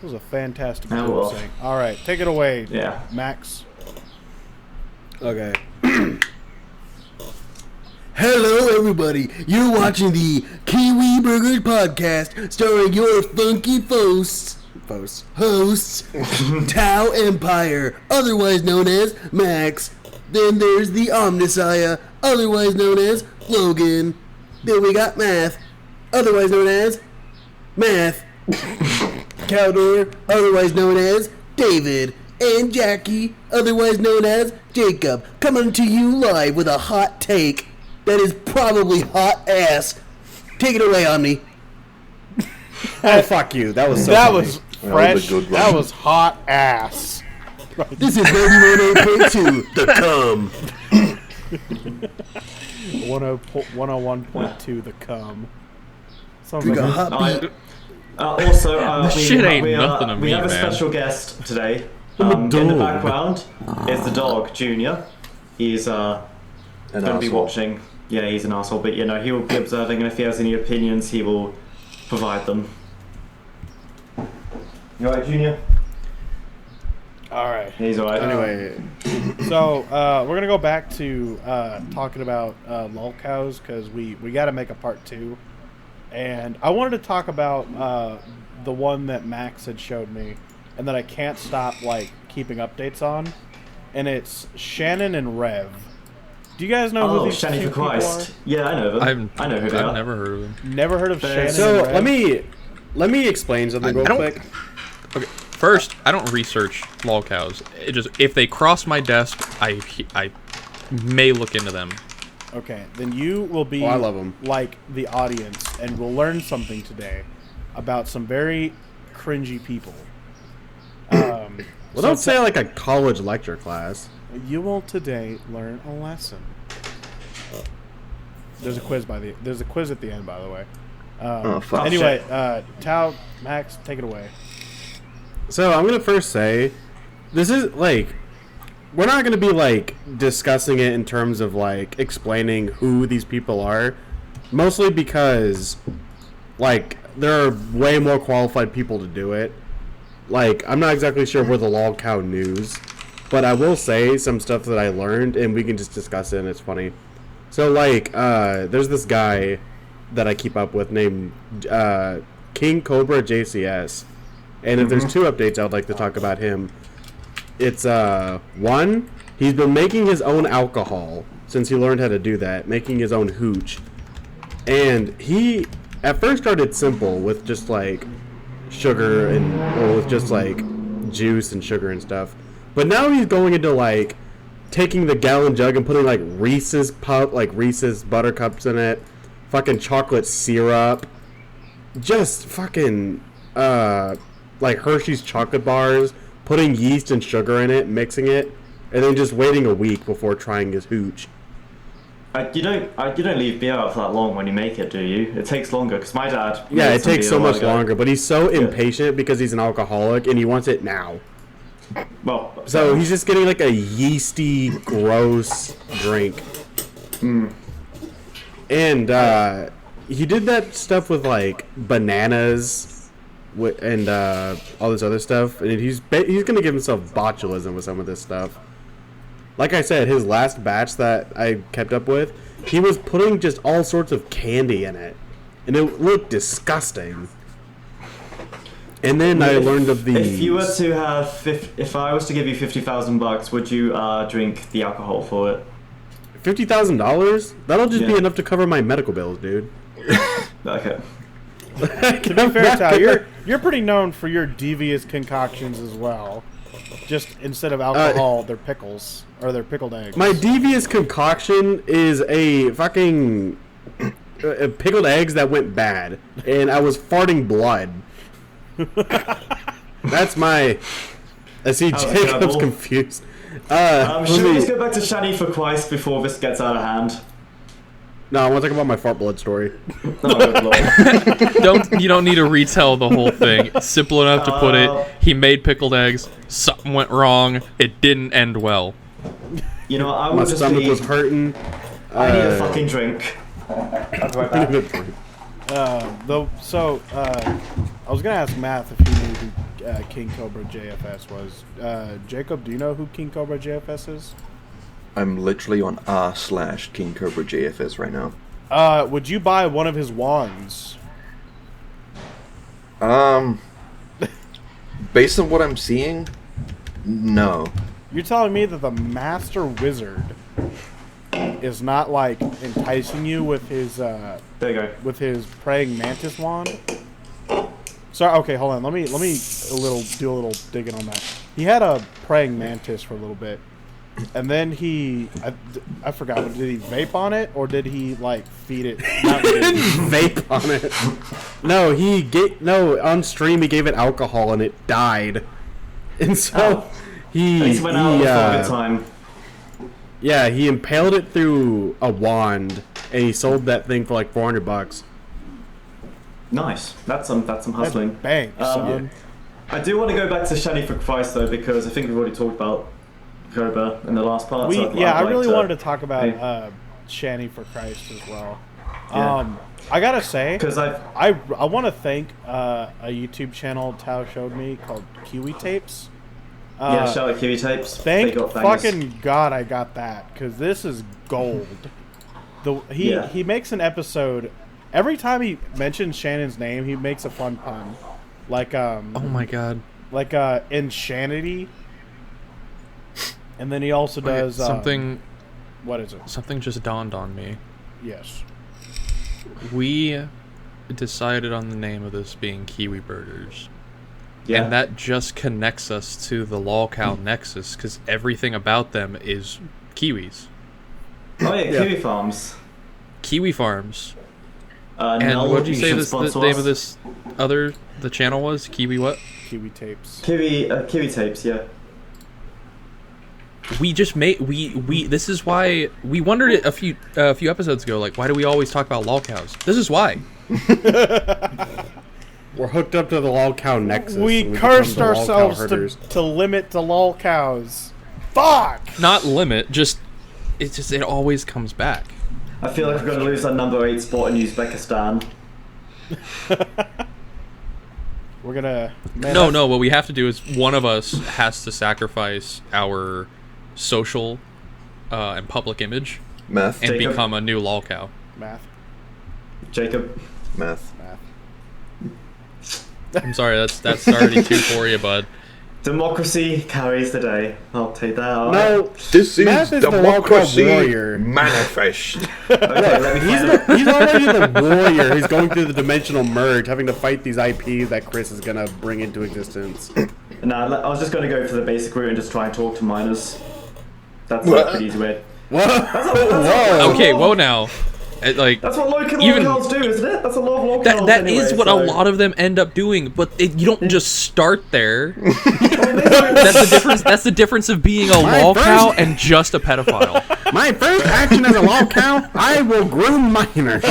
was a fantastic saying. All right, take it away, Max. Okay. Hello, everybody. You're watching the Kiwi Burgers podcast, starring your funky hosts, Tau Empire, otherwise known as Max. Then there's the Omnissiah, otherwise known as Logan. Then we got Math, otherwise known as Math. Caldor, otherwise known as David. And Jackie, otherwise known as Jacob, coming to you live with a hot take that is probably hot ass. Take it away, Omni. Oh, fuck you. That was so That funny. was fresh. That was hot ass. This is 91.2, the cum. 101.2, the cum. Sounds We like got hot beat. We have a special guest today. In the background is the dog, Junior. He's going to be watching. Yeah, he's an asshole, but you know, he will be observing, and if he has any opinions, he will provide them. You alright, Junior? Alright. He's alright. Anyway. So, we're going to go back to talking about Lolcows, because we got to make a part 2. And I wanted to talk about the one that Max had showed me, and that I can't stop, keeping updates on. And it's Shannon and Rev. Do you guys know who these Shannon two for Christ. people are? Yeah, I know them. I know who they are. I've never heard of them. Never heard of Shannon So and Rev? let me explain something real quick. Okay, first, I don't research Lolcows. It just if they cross my desk, I may look into them. Okay, then you will be I love 'em. like the audience, and we'll learn something today about some very cringy people. Well, don't say like a college lecture class. You will today learn a lesson. There's a quiz there's a quiz at the end, by the way. Fuck. Anyway, Tao, Max, take it away. So I'm gonna first say, this is we're not gonna be discussing it in terms of explaining who these people are, mostly because there are way more qualified people to do it. I'm not exactly sure where the Lolcow news, but I will say some stuff that I learned, and we can just discuss it, and it's funny. So, there's this guy that I keep up with named King Cobra JCS, and if there's 2 updates, I would like to talk about him. It's, 1, he's been making his own alcohol since he learned how to do that, making his own hooch. And he, at first, started simple with just, sugar or with just juice and sugar and stuff, but now he's going into taking the gallon jug and putting Reese's buttercups in it, fucking chocolate syrup, just fucking Hershey's chocolate bars, putting yeast and sugar in it, mixing it, and then just waiting a week before trying his hooch. You don't leave beer out for that long when you make it, do you? It takes longer, because my dad... Yeah, it takes so much longer, but he's so impatient because he's an alcoholic, and he wants it now. Well... So he's just getting a yeasty, gross drink. And he did that stuff with bananas and all this other stuff, and he's gonna give himself botulism with some of this stuff. Like I said, his last batch that I kept up with, he was putting just all sorts of candy in it, and it looked disgusting. And then I learned of the. If you were to have, if I was to give you $50,000, would you drink the alcohol for it? $50,000? That'll just be enough to cover my medical bills, dude. Okay. To be fair, Tao, you're pretty known for your devious concoctions as well. Just instead of alcohol, they're pickles. Or they're pickled eggs. My devious concoction is a fucking pickled eggs that went bad, and I was farting blood. That's my. I see Jacob's confused. Should we just go back to Shani for Christ before this gets out of hand? No, I want to talk about my fart blood story. You don't need to retell the whole thing. Simple enough to put it. He made pickled eggs. Something went wrong. It didn't end well. You know, I My would just stomach was hurting. I need a fucking drink. I'll be right back. I was gonna ask Math if he knew who King Cobra JFS was. Jacob, do you know who King Cobra JFS is? I'm literally on r/King Cobra JFS right now. Would you buy one of his wands? Based on what I'm seeing, no. You're telling me that the Master Wizard is not like enticing you with his There you go. with his praying mantis wand? Sorry, okay, hold on. Let me do a little digging on that. He had a praying mantis for a little bit, and then I forgot. Did he vape on it or did he like feed it? Vape on it. No, on stream he gave it alcohol and it died, and so He went out for a good time. Yeah, he impaled it through a wand, and he sold that thing for like $400. Nice. That's some hustling. Bank, son. I do want to go back to Shani for Christ though, because I think we've already talked about Cobra in the last part. I really wanted to talk about Shani for Christ as well. Yeah. I gotta say, because I want to thank a YouTube channel Tao showed me called Kiwi Tapes. shout out Kiwi Tapes. Thank They got bangers. fucking God I got that, because this is gold. He makes an episode every time he mentions Shannon's name. He makes a fun pun, like Oh my god. like insanity, and then he also does something. What is it? Something just dawned on me. Yes. We decided on the name of this being Kiwi Burgers. Yeah. And that just connects us to the Lolcow Nexus, because everything about them is Kiwis. Oh yeah, Kiwi Farms. Kiwi Farms. And what did you say should the sponsor name us. of this the channel was? Kiwi what? Kiwi Tapes. Kiwi Tapes, yeah. We just made this is why we wondered it a few episodes ago, like, why do we always talk about lolcows? This is why. We're hooked up to the Lolcow Nexus. We and cursed become the Lolcow ourselves herders. to limit the lol cows. Fuck! Not limit, it always comes back. I feel like we're going to lose our number 8 spot in Uzbekistan. We're gonna... No, what we have to do is one of us has to sacrifice our social and public image Math. and Jacob? become a new lolcow. Math. Jacob. Math. I'm sorry, that's already too for you, bud. Democracy carries the day. I'll take that. All No, right. This is Math is the democracy Lolcow warrior. manifest. Okay, let me find it. He's already the warrior. He's going through the dimensional merge, having to fight these IPs that Chris is gonna bring into existence. No, I was just going to go for the basic route and just try and talk to miners. That's a pretty easy way. Whoa! Okay, whoa now. Like, That's what local Even- locals do, isn't it? That's a lot of locals. that anyway, is what so. a lot of them end up doing, but you don't just start there. That's the difference. That's the difference of being a My lolcow first- and just a pedophile. My first action as a Lolcow, I will groom minors.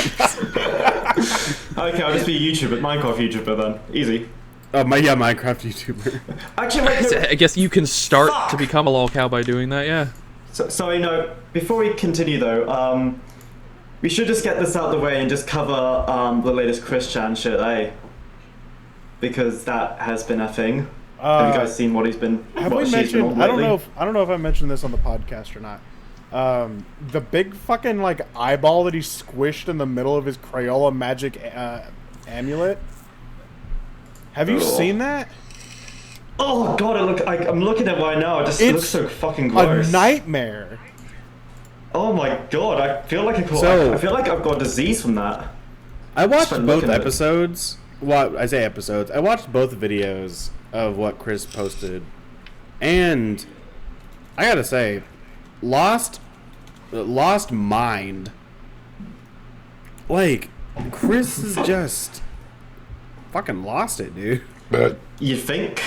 Okay, I'll just be a YouTuber, Minecraft YouTuber then. Easy. Minecraft YouTuber. Actually, wait, no. I guess you can start to become a lolcow by doing that. Yeah. Sorry, no. Before we continue though, we should just get this out of the way and just cover the latest Chris Chan shit, eh? Because that has been a thing. Have you guys seen what he's been? Have what we she's been mentioned? on I don't lately? know if I mentioned this on the podcast or not. The big fucking like eyeball that he squished in the middle of his Crayola magic amulet. Have you seen that? Oh god, I'm looking at it right now. It just looks so fucking gross. A nightmare. Oh my god, I feel like I feel like I've got disease from that. I watched Just both looking at it. episodes. Well, I say episodes. I watched both videos of what Chris posted, and I gotta say, lost mind. Like, Chris is just fucking lost it, dude. But You think?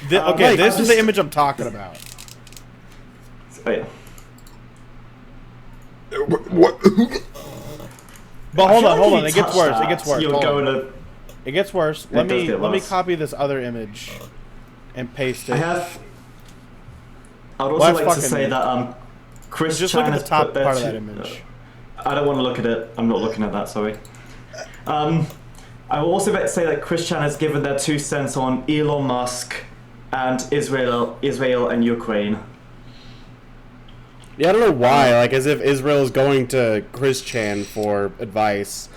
Okay, like, this I'm is just- the image I'm talking about. Wait. what? But hold I on, feel like It if gets you worse. touch It gets that, worse. You're Hold on. going to. It gets worse. It Let does me get let me worse. copy this other image and paste it. I have. I would Well, also that's like to fucking- say that Chris Just Chan look at the has top put their part of that two- image. I don't want to look at it. I'm not looking at that. Sorry. I will also say that Chris Chan has given their 2 cents on Elon Musk and Israel and Ukraine. Yeah, I don't know why. Like, as if Israel is going to Chris Chan for advice.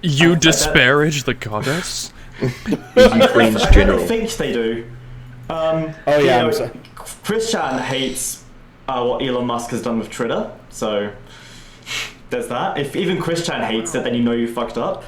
You disparage the goddess? Ukraine's I general. don't think they do. Oh yeah, I'm sorry. Chris Chan hates what Elon Musk has done with Twitter, so there's that. If even Chris Chan hates it, then you know you fucked up.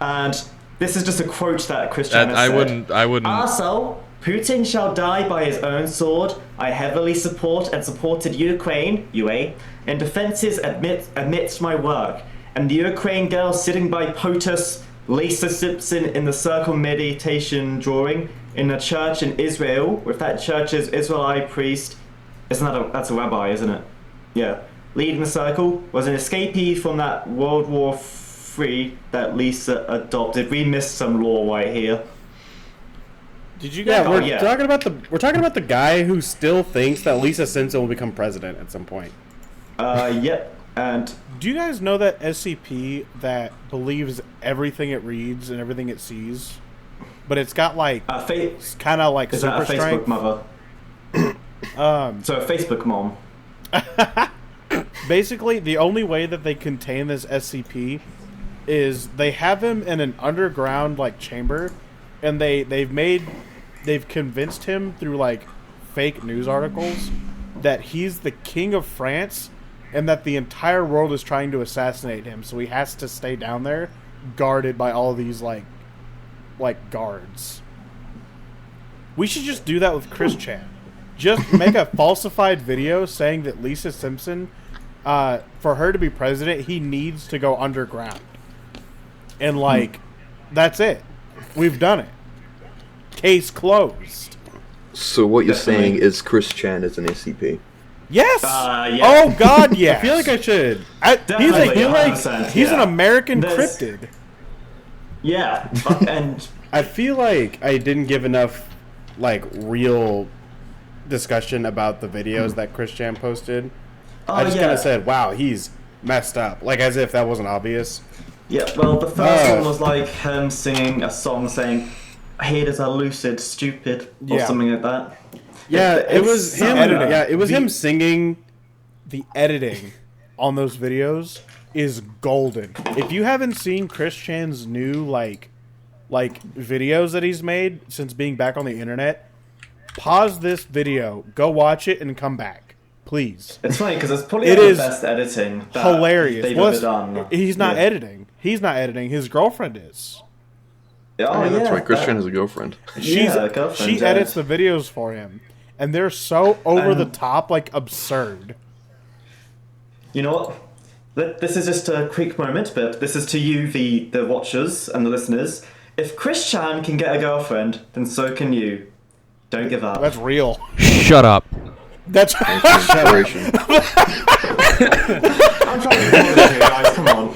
And this is just a quote that Chris Chan has said. I wouldn't. Also, Putin shall die by his own sword. I heavily support and supported Ukraine, UA, in defenses amidst my work. And the Ukraine girl sitting by POTUS, Lisa Simpson in the circle meditation drawing in a church in Israel, with that church's Israelite priest. That's a rabbi, isn't it? Yeah. Leading the circle was an escapee from that World War III that Lisa adopted. We missed some lore right here. Did you guys? Yeah, we're talking about the guy who still thinks that Lisa Simpson will become president at some point. Yep. And do you guys know that SCP that believes everything it reads and everything it sees, but it's got like it's kind of like is super that a Facebook strength. mother? So a Facebook mom. Basically, the only way that they contain this SCP is they have him in an underground like chamber, and they've convinced him through like fake news articles that he's the king of France and that the entire world is trying to assassinate him, so he has to stay down there guarded by all these like guards. We should just do that with Chris Chan. Just make a falsified video saying that Lisa Simpson, for her to be president, he needs to go underground. And like, that's it. We've done it. Case closed. So what you're saying is Chris Chan is an SCP? Yes. Yeah. Oh God, yes. I feel like I should. He's an American cryptid. Yeah, and I feel like I didn't give enough like real discussion about the videos that Chris Chan posted. I just kind of said, "Wow, he's messed up," like as if that wasn't obvious. Yeah, well, the first one was like him singing a song saying, "Haters are lucid, stupid," or something like that. Yeah, it was him. editing. Yeah, it was him singing. The editing on those videos is golden. If you haven't seen Chris Chan's new like videos that he's made since being back on the internet, pause this video, go watch it, and come back, please. It's funny because it's probably the best editing that hilarious. they've ever done. He's not editing. He's not editing. His girlfriend is. Oh, yeah, that's right. Chris Chan has a girlfriend. She edits the videos for him, and they're so over the top, like absurd. You know what? This is just a quick moment, but this is to you, the watchers and the listeners. If Chris Chan can get a girlfriend, then so can you. Don't give up. That's real. Shut up. That's Inspiration. I'm trying to be here, guys. Come on.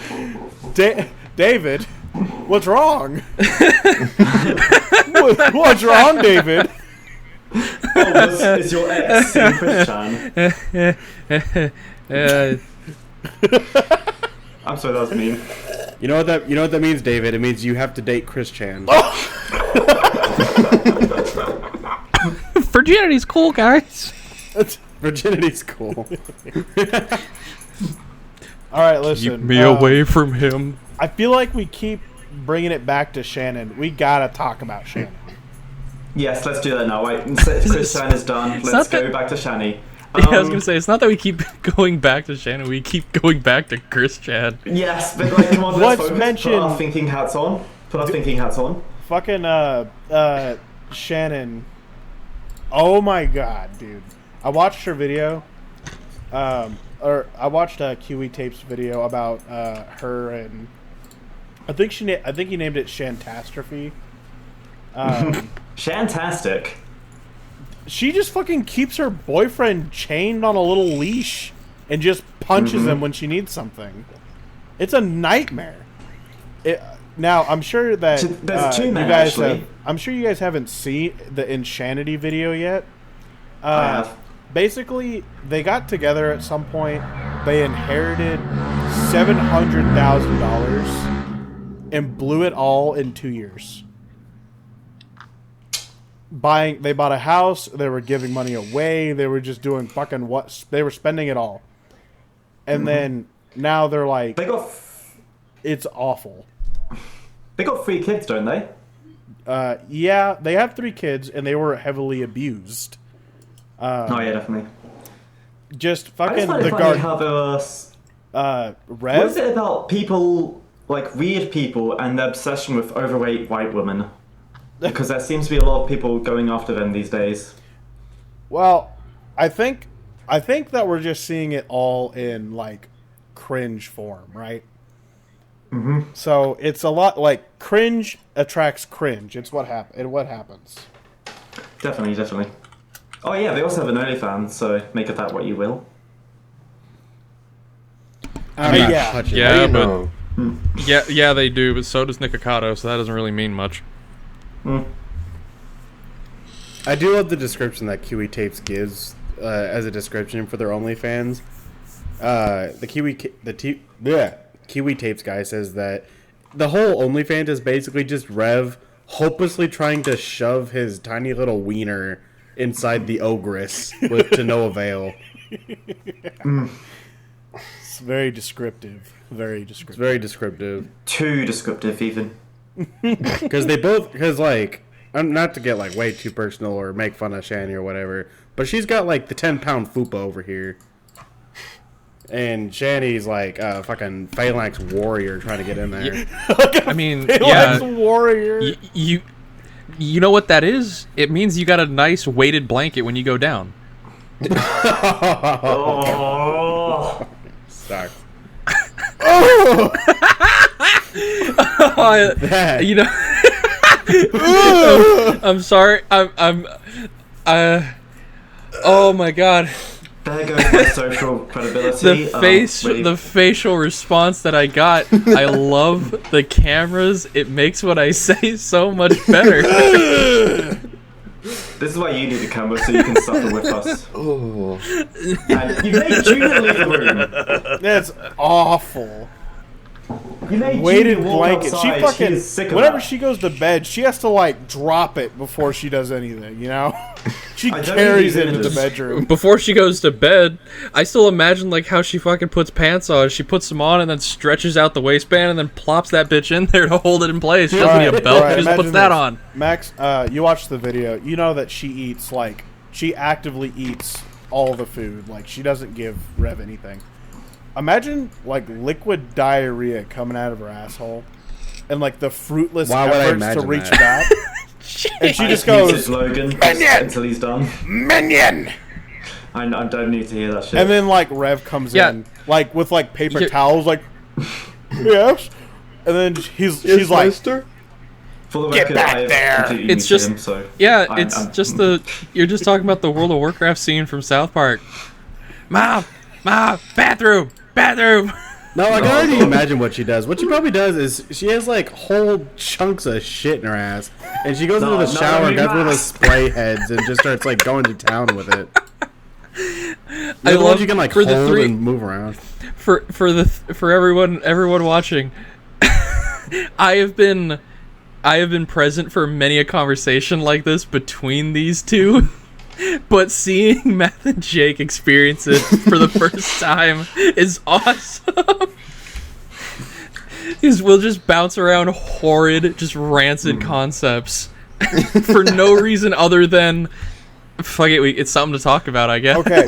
David, what's wrong? What's wrong, David? Oh, is your ex seeing Chris Chan? I'm sorry, that was mean. You know what that means, David? It means you have to date Chris Chan. Virginity's cool, guys. Virginity's cool. All right, listen. Keep me away from him. I feel like we keep bringing it back to Shannon. We gotta talk about Shannon. Yes, let's do that now. Right, Chris Chan is done. Let's go back to Shani. Yeah, I was gonna say, it's not that we keep going back to Shannon, we keep going back to Chris Chan. Yes, but like, come on, let's focus. Put our thinking hats on. Fucking Shannon. Oh my god, dude! I watched her video. Or I watched Kiwi Tape's video about her, and I think he named it Shantastrophe. Shantastic. She just fucking keeps her boyfriend chained on a little leash and just punches him when she needs something. It's a nightmare. Now I'm sure that there's two men, you guys actually. I'm sure you guys haven't seen the Insanity video yet. I have. Basically, they got together at some point. They inherited $700,000, and blew it all in 2 years. They bought a house. They were giving money away. They were just doing fucking what? They were spending it all. And then now they're like, it's awful. They got 3 kids, don't they? Yeah, they have 3 kids, and they were heavily abused. Oh yeah, definitely. Just I fucking just find the it funny how there was. Rev. What is it about people, like weird people, and their obsession with overweight white women? Because there seems to be a lot of people going after them these days. Well, I think that we're just seeing it all in like cringe form, right? Mm-hmm. So it's a lot like cringe attracts cringe. It's what happens. Definitely. Oh yeah, they also have an OnlyFans, so make of that what you will. I'm not yeah. touching Yeah, it. but yeah, they do. But so does Nikocado, so that doesn't really mean much. I do love the description that Kiwi Tapes gives as a description for their OnlyFans. Kiwi Tapes guy says that the whole OnlyFans is basically just Rev hopelessly trying to shove his tiny little wiener inside the ogress to no avail. It's very descriptive. Very descriptive. It's very descriptive. Too descriptive, even. Because like, I'm not to get like way too personal or make fun of Shani or whatever, but she's got like the 10-pound fupa over here. And Shani's like a fucking phalanx warrior trying to get in there. I mean, Phalanx warrior. You know what that is? It means you got a nice weighted blanket when you go down. Oh. Sucks. You know. I'm sorry. Oh my god. There goes my social credibility. The facial response that I got. I love the cameras. It makes what I say so much better. This is why you need a camera, so you can suffer with us. Oh. And you made Junior leave the room. That's awful. You made Weighted Junior walk blanket. outside. She fucking. She's sick of Whenever that. she goes to bed, she has to like drop it before she does anything. You know, she I don't carries need it into the images. bedroom. Before she goes to bed, I still imagine like how she fucking puts pants on. She puts them on and then stretches out the waistband and then plops that bitch in there to hold it in place. She doesn't need a belt. She just imagine puts that this. on. Max, you watch the video. You know that she eats like she actively eats all the food. Like she doesn't give Rev anything. Imagine like liquid diarrhea coming out of her asshole, and like the fruitless Why would I efforts to imagine reach that? back. And she just Muted goes Logan Minion! until he's done. minion, I don't need to hear that shit. and then like Rev comes Yeah. in like with like paper Yeah. towels, like yes, and then she's like, Master? For the Get record, back I've there! completely It's muted just- him, so Yeah, I'm- it's I'm- just you're just talking about the World of Warcraft scene from South Park. Mom, bathroom. No, I can already imagine what she does. What she probably does is she has like whole chunks of shit in her ass, and she goes into the shower and grabs one of those spray heads and just starts like going to town with it. I The ones love you can like for hold the three and move around. for everyone watching. I have been present for many a conversation like this between these two. But seeing Matt and Jake experience it for the first time is awesome. Because we'll just bounce around horrid, just rancid concepts for no reason other than fuck it. It's something to talk about, I guess. okay,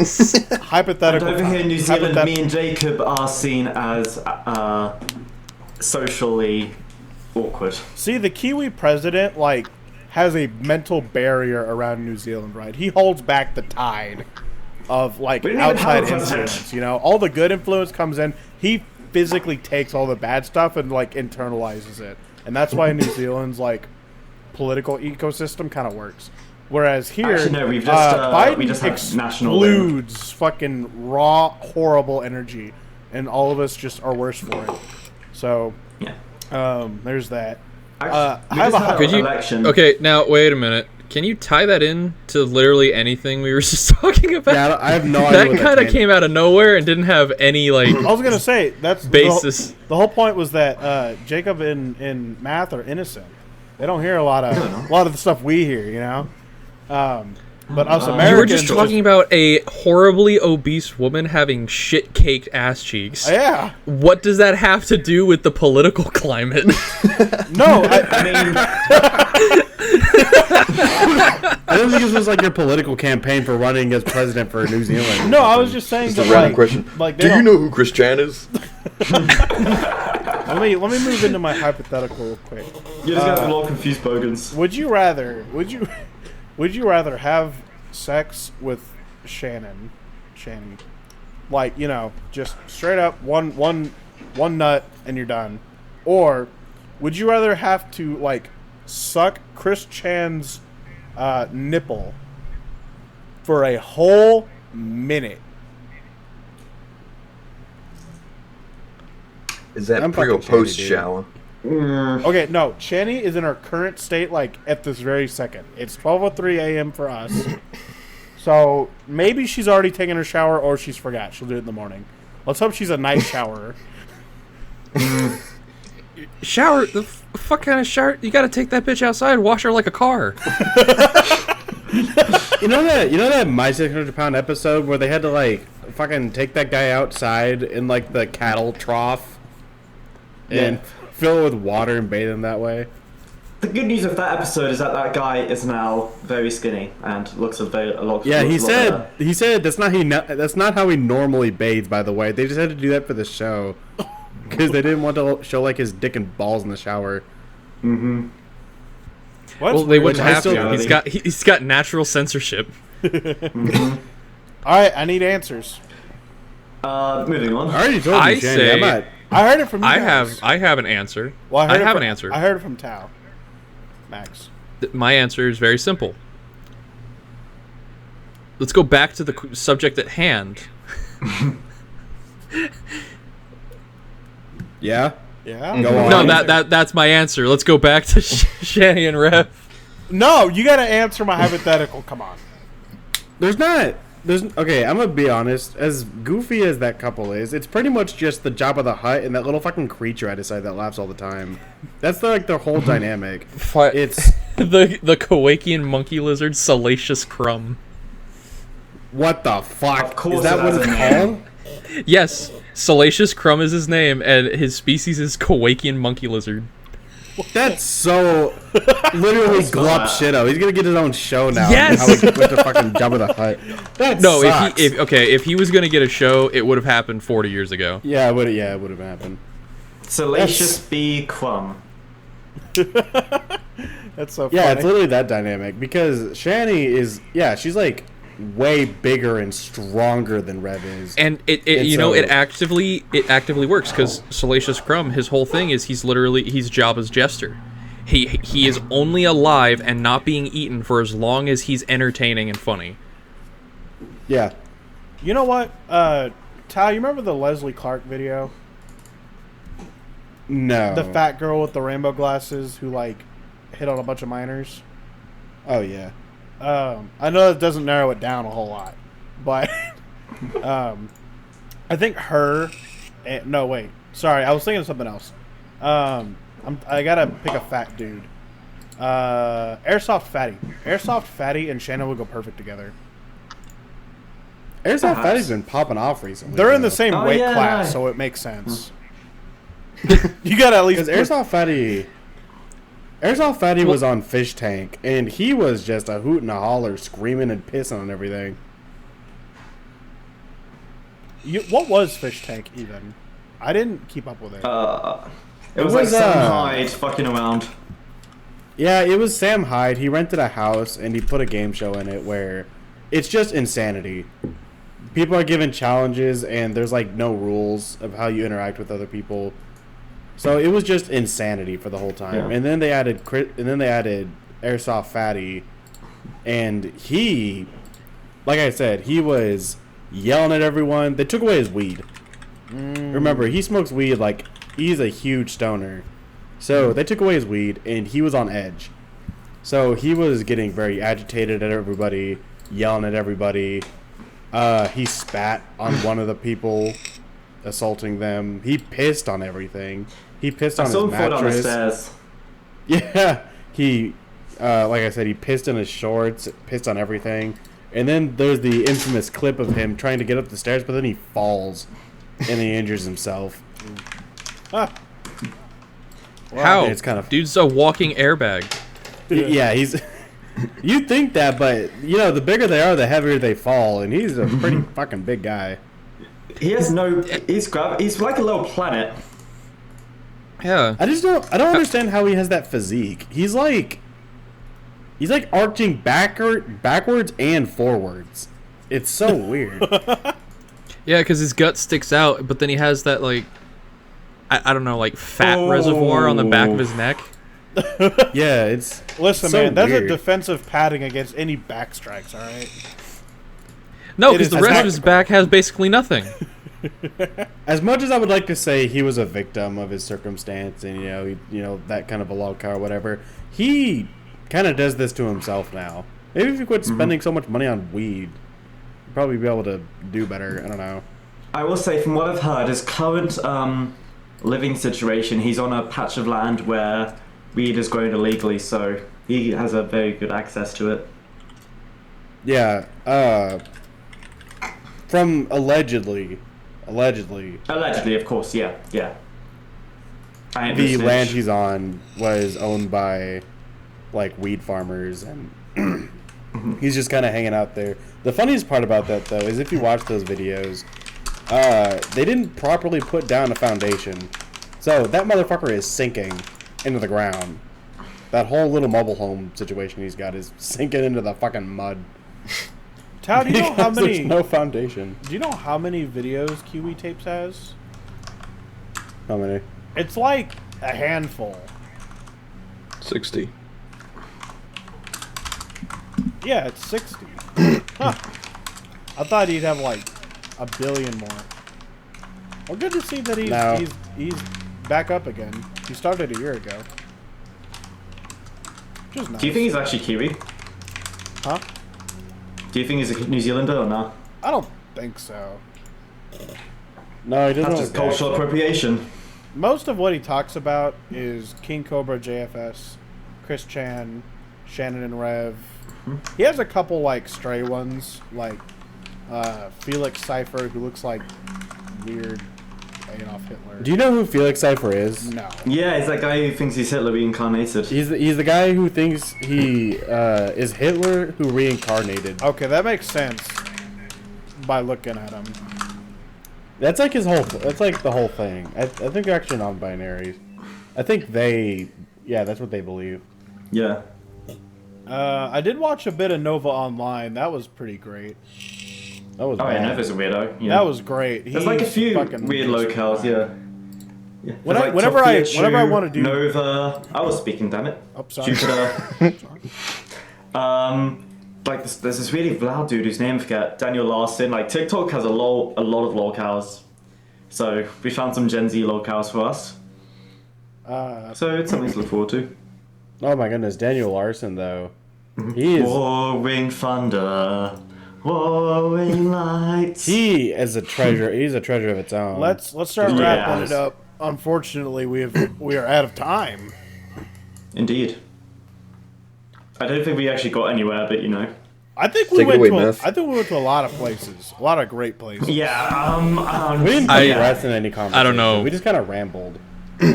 And hypothetical. over here in New Zealand, hypothet- me and Jacob are seen as socially awkward. See, the Kiwi president, like, has a mental barrier around New Zealand, right? He holds back the tide of, like, We don't even have outside a president. influence, you know? All the good influence comes in. He physically takes all the bad stuff and, like, internalizes it. And that's why New Zealand's, like, political ecosystem kind of works. Whereas here, Actually, no, we've just, Biden we just have national expludes fucking raw, horrible energy. And all of us just are worse for it. So, Yeah. there's that. Actually, I have a we just had Could an you? election. Okay, now wait a minute. Can you tie that in to literally anything we were just talking about? Yeah, I have no idea. That kind of came out of nowhere and didn't have any like. I was gonna say that's basis. The whole point was that Jacob and Math are innocent. They don't hear a lot of the stuff we hear, you know. But us Americans. You were just talking about a horribly obese woman having shit-caked ass cheeks. Yeah. What does that have to do with the political climate? No, I mean. I don't think this was like your political campaign for running as president for New Zealand. No, I was just saying It's a that, random question. Do you know who Chris Chan is? Let me move into my hypothetical real quick. You just got a lot of confused bogans. Would you rather have sex with Shanny, like, you know, just straight up one nut and you're done, or would you rather have to like suck Chris Chan's nipple for a whole minute? Is that I'm pre or fucking Channy, post dude. shower? Okay, no, Channy is in her current state, like, at this very second. It's 12:03 a.m. for us. So, maybe she's already taken her shower or she's forgot. She'll do it in the morning. Let's hope she's a night showerer. Shower? The fuck kind of shower? You gotta take that bitch outside, wash her like a car. You know that My 600-Pound episode where they had to like fucking take that guy outside in like the cattle trough and fill it with water and bathe him that way? The good news of that episode is that that guy is now very skinny and looks a lot. Yeah, looks a lot better. he said that's not how he normally bathes. By the way, they just had to do that for the show because they didn't want to show like his dick and balls in the shower. Mm-hmm. Well, they wouldn't I have still- to. He's got natural censorship. All right, I need answers. Moving on. I already told you, I Shandy. say- I'm not. I heard it from you guys. I have an answer. Well, I have from, an answer. I heard it from Tao. Max. My answer is very simple. Let's go back to the subject at hand. Yeah. Yeah? Go on. No, that's my answer. Let's go back to Shanny and Rev. No, you gotta answer my hypothetical. Come on. Okay, I'm gonna be honest. As goofy as that couple is, it's pretty much just the Jabba the Hutt and that little fucking creature I decided that laughs all the time. That's like their whole dynamic. It's the Kowakian monkey lizard, Salacious Crumb. what the fuck? Of course Is that it what has it's a name. called? Yes, Salacious Crumb is his name, and his species is Kowakian monkey lizard. That's so literally glup shitto. He's gonna get his own show now. Yes! How he with the fucking Jabba the Hutt. That No, sucks. if he was gonna get a show, it would have happened 40 years ago. Yeah, it would have happened. Salacious B. Crumb. That's so funny. Yeah, it's literally that dynamic because Shanny is she's like way bigger and stronger than Rev is. And it actively works because Salacious Crumb, his whole thing is he's Jabba's jester. He is only alive and not being eaten for as long as he's entertaining and funny. Yeah. You know what? Tal, you remember the Leslie Clark video? No. The fat girl with the rainbow glasses who, like, hit on a bunch of minors? Oh yeah. I know that doesn't narrow it down a whole lot, but I think her. No, wait. Sorry, I was thinking of something else. I gotta pick a fat dude. Airsoft Fatty. Airsoft Fatty and Shannon would go perfect together. Airsoft Fatty's been popping off recently. They're in the though. same Oh, weight yeah. class, so it makes sense. You gotta at least. Because Airsoft Fatty was on Fish Tank, and he was just a hoot and a holler, screaming and pissing on everything. What was Fish Tank even? I didn't keep up with it. It was like Sam Hyde fucking around. Yeah, it was Sam Hyde. He rented a house, and he put a game show in it where it's just insanity. People are given challenges, and there's like no rules of how you interact with other people. So it was just insanity for the whole time. Yeah. And then they added Airsoft Fatty, and he, like I said, he was yelling at everyone. They took away his weed. Remember, he smokes weed he's a huge stoner. So they took away his weed, and he was on edge. So he was getting very agitated at everybody, yelling at everybody. He spat on one of the people, assaulting them. He pissed on everything. He pissed on his mattress. On the stairs. Yeah, he, like I said, he pissed in his shorts, pissed on everything. And then there's the infamous clip of him trying to get up the stairs, but then he falls and he injures himself. Ah. How? It's kind of Dude's a walking airbag. yeah. He's. You'd think that, but you know, the bigger they are, the heavier they fall, and he's a pretty fucking big guy. He has no. He's like a little planet. Yeah. I don't understand how he has that physique. He's like arching backwards and forwards. It's so weird. Yeah, because his gut sticks out, but then he has that, like, I don't know, like, fat reservoir on the back of his neck. Yeah, it's... Listen, so man, that's weird. a defensive padding against any back strikes, alright? No, It because is the rest of tactical. his back has basically nothing. As much as I would like to say he was a victim of his circumstance and, that kind of a Lolcow or whatever, he kind of does this to himself now. Maybe if you quit spending so much money on weed, you'd probably be able to do better. I don't know. I will say, from what I've heard, his current living situation, he's on a patch of land where weed is grown illegally, so he has a very good access to it. Yeah, from allegedly, Allegedly, of course, yeah. the land he's on was owned by, like, weed farmers, and he's just kind of hanging out there. The funniest part about that, though, is if you watch those videos, they didn't properly put down a foundation. So that motherfucker is sinking into the ground. That whole little mobile home situation he's got is sinking into the fucking mud. Tao, do you know how There's many? no foundation. Do you know how many videos Kiwi Tapes has? How many? It's like a handful. 60. Yeah, it's 60. Huh. I thought he'd have like a billion more. Well, good to see that he's back up again. He started a year ago. Which is nice. Do you think he's actually Kiwi? Huh? Do you think he's a New Zealander or not? I don't think so. No, he doesn't. That's just cultural appropriation. Most of what he talks about is King Cobra JFS, Chris Chan, Shannon and Rev. He has a couple like stray ones, like Felix Cypher, who looks like weird Adolf Hitler. Do you know who Felix Cypher is? No. Yeah, he's that guy who thinks he's Hitler reincarnated. He's the guy who thinks he is Hitler who reincarnated. Okay, that makes sense by looking at him. That's like that's like the whole thing. I think they're actually non-binary. I think that's what they believe. Yeah. I did watch a bit of Nova Online. That was pretty great. That was Oh, bad. yeah, Nova's a weirdo. Yeah. That was great. There's like a He's few fucking weird locales, yeah. When There's, whenever I Tokiachu, want to do Nova. I was speaking, damn it. Oh, sorry. Jupiter. Like there's this really loud dude whose name I forget, Daniel Larson. Like TikTok has a lot of lolcows, so we found some Gen Z lolcows for us. So it's something to look forward to. Oh my goodness, Daniel Larson though. He is Roaring thunder, roaring lights. he is a treasure. He's a treasure of its own. Let's start Yeah. wrapping it up. Unfortunately, we are out of time. Indeed. I don't think we actually got anywhere, but you know. I think we Take it went away, to Meth. I think we went to a lot of places, a lot of great places. Yeah. we didn't I- progress in any conversation. I don't know. We just kind of rambled.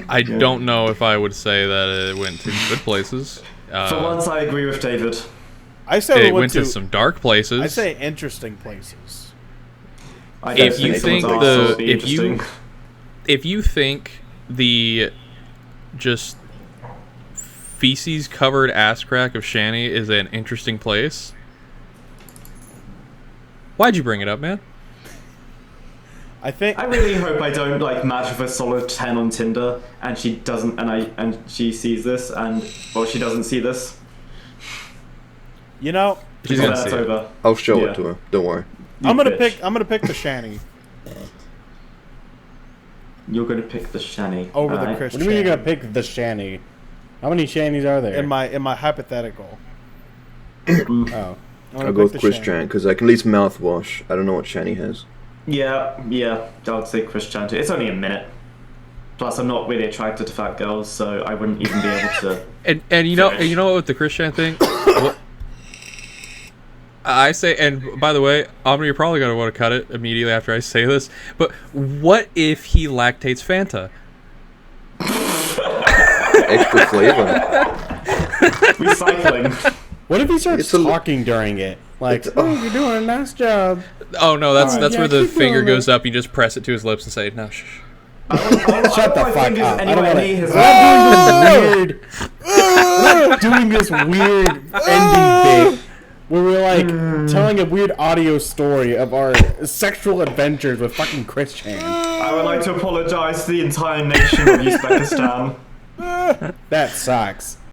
I don't know if I would say that it went to good places. For once, I agree with David. I say we It went to to some dark places. I say interesting places. I don't If you think someone's the- arse will be if you- interesting. If you think the just feces covered ass crack of Shanny is an interesting place, why'd you bring it up, man? I think I really hope I don't like match with a solid 10 on Tinder and she doesn't and she sees this and she doesn't see this. you know She's So gonna that's see it. over. I'll show Yeah. it to her. Don't worry. I'm gonna bitch. pick the Shanny You're gonna pick the Shanny. over the alright? Chris What do you mean Chan. you're gonna pick the Shanny? How many Shanies are there? in my hypothetical. I'll go with Chris Chan because I can at least mouthwash. I don't know what Shani has. Yeah, I would say Chris Chan too. It's only a minute. Plus, I'm not really attracted to fat girls, so I wouldn't even be able to. And you know what with the Christian thing, I say, and by the way, Omni, you're probably gonna want to cut it immediately after I say this. But what if he lactates Fanta? Extra flavor. Recycling. What if he starts talking during it? Like, oh, you're doing a nice job. Oh no, that's where the keep finger going. goes up. You just press it to his lips and say, "No, shh." Shut the fuck up. I don't want Anyway, to. We're not doing this weird ending bit where we're like telling a weird audio story of our sexual adventures with fucking Chris Chan. I would like to apologize to the entire nation of Uzbekistan. That sucks.